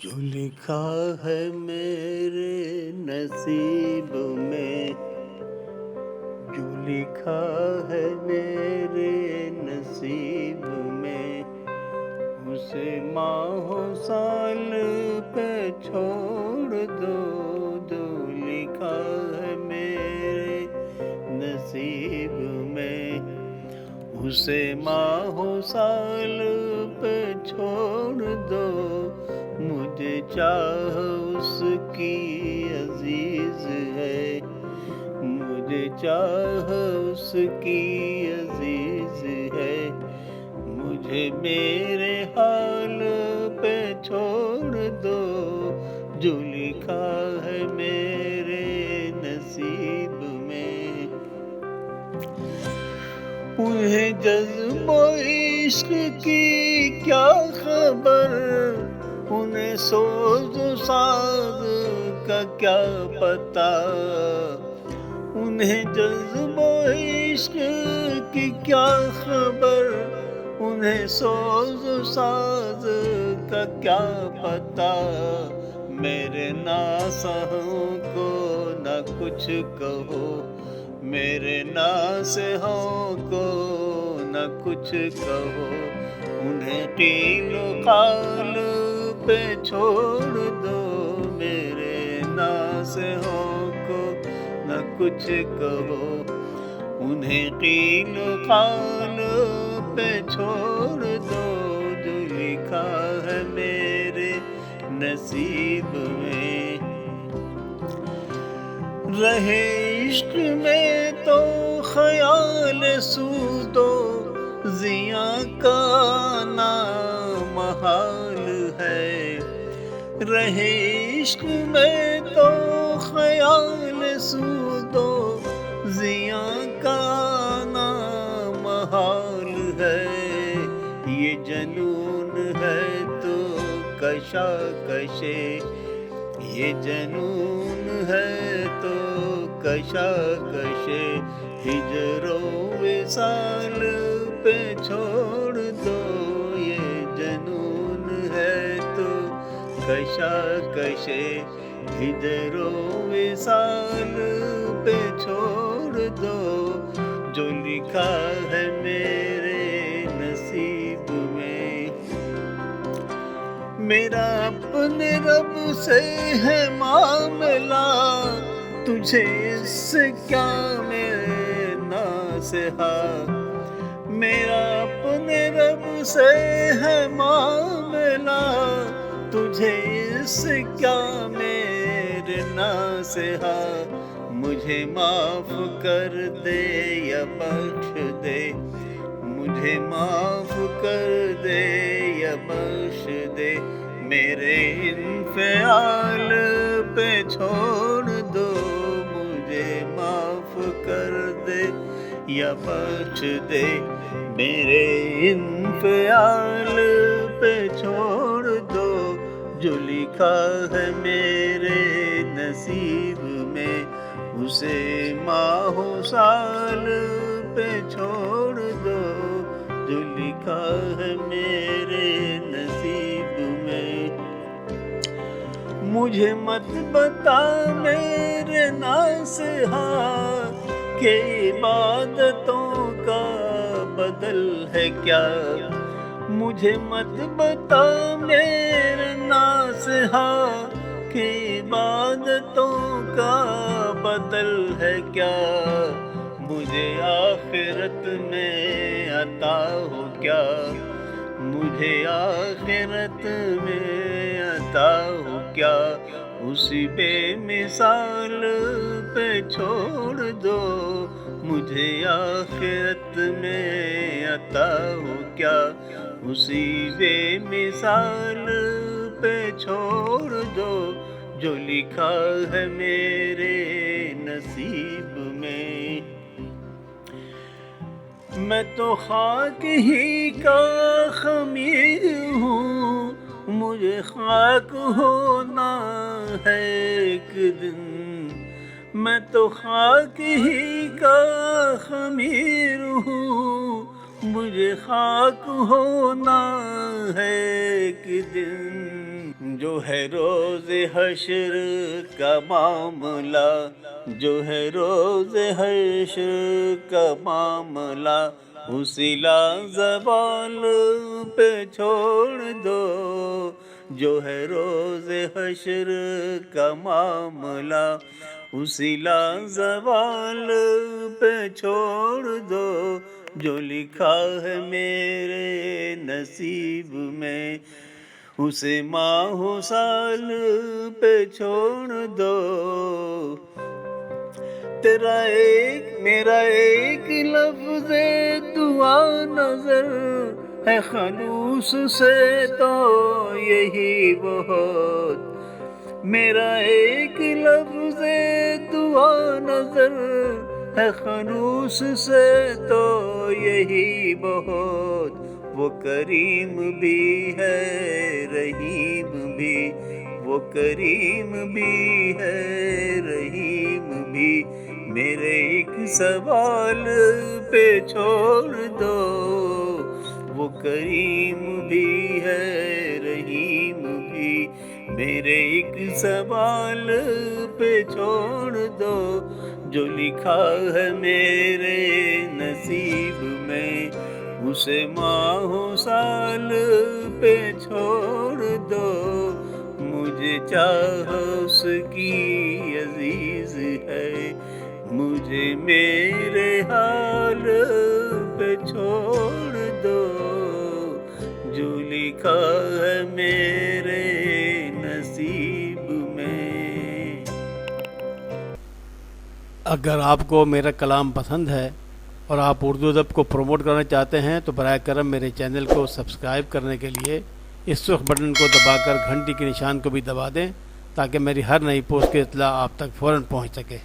جو لکھا ہے میرے نصیب میں، جو لکھا ہے میرے نصیب میں، اسے ماہوں سال پہ چھوڑ دو۔ جو لکھا ہے میرے نصیب میں، اسے ماہوں سال پہ چھوڑ دو۔ مجھے چاہ اس کی عزیز ہے، مجھے چاہ اس کی عزیز ہے، مجھے میرے حال پہ چھوڑ دو۔ جو لکھا ہے میرے نصیب میں، انہیں جذب و عشق کی کیا خبر، انہیں سوز و ساز کا کیا پتہ، انہیں جذب و عشق کی کیا خبر، انہیں سوز و ساز کا کیا پتہ۔ میرے ناصحوں کو نہ کچھ کہو، میرے ناصحوں کو نہ کچھ کہو، انہیں قیل و قال پہ چھوڑ دو۔ میرے ناصحوں کو نہ کچھ کہو، انہیں قیل و قال پہ چھوڑ دو۔ جو لکھا ہے میرے نصیب میں، رہے عشق میں تو خیال سود و زیاں کا نام محال ہے، رہے عشق میں تو خیال سود و زیاں کا نام محال ہے۔ یہ جنون ہے تو کشاکشے، یہ جنون ہے تو کشاکشے، ہجر و وصال پہ چھوڑ دو۔ یہ جنون ہے تو کشاکشے، ہجر و وصال پہ چھوڑ دو۔ جو لکھا ہے میرے نصیب میں، میرا اپنے رب سے ہے معاملہ، تجھے اس سے کیا میرے ناصحا۔ میرا اپنے رب سے ہے معاملہ، تجھے اس سے کیا میرے ناصحا۔ مجھے معاف کر دے یا بخش دے، مجھے معاف کر دے یا بخش دے، میرے انفعال پہ چھوڑ دو۔ مجھے معاف کر دے یا بخش دے، میرے انفعال پہ چھوڑ دو۔ جو لکھا ہے میرے نصیب میں، اسے ماہوں سال پہ چھوڑ دو۔ جو لکھا ہے میرے نصیب میں، مجھے مت بتا میرے ناصحا کہ عبادتوں کا بدل ہے کیا۔ مجھے مت بتا میرے ناصحا کہ عبادتوں کا بدل ہے کیا۔ مجھے آخرت میں عطا ہو کیا، مجھے آخرت میں عطا ہو کیا۔ اسی بے مثال پہ چھوڑ دو۔ مجھے آخرت میں عطا ہو کیا، اسی بے مثال پہ چھوڑ دو۔ جو لکھا ہے میرے نصیب میں، میں تو خاک ہی کا خمیر ہوں، مجھے خاک ہونا ہے ایک دن۔ میں تو خاک ہی کا خمیر ہوں، مجھے خاک ہونا ہے ایک دن، جو ہے روز حشر کا معاملہ، جو ہے روز حشر کا معاملہ، اسی لازوال پہ چھوڑ دو، جو ہے روز حشر کا معاملہ، اسی لازوال پہ چھوڑ دو، جو لکھا ہے میرے نصیب میں اسے ماہ و سال پہ چھوڑ دو، تیرا ایک میرا ایک لفظ دعا نظر ہے خلوص سے تو یہی بہت، میرا ایک لفظ دعا نظر ہے خلوص سے تو یہی بہت، وہ کریم بھی ہے رحیم بھی، وہ کریم بھی ہے رحیم بھی، میرے ایک سوال پہ چھوڑ دو، وہ کریم بھی ہے رحیم بھی، میرے ایک سوال پہ چھوڑ دو، جو لکھا ہے میرے نصیب میں اسے ماہ و سال پہ چھوڑ دو، مجھے چاہ اس کی عزیز ہے، مجھے میرے حال پہ چھوڑ دو، جو لکھا ہے میرے نصیب میں۔ اگر آپ کو میرا کلام پسند ہے اور آپ اردو ادب کو پروموٹ کرنا چاہتے ہیں تو براہ کرم میرے چینل کو سبسکرائب کرنے کے لیے اس سرخ بٹن کو دبا کر گھنٹی کے نشان کو بھی دبا دیں تاکہ میری ہر نئی پوسٹ کی اطلاع آپ تک فوراً پہنچ سکے۔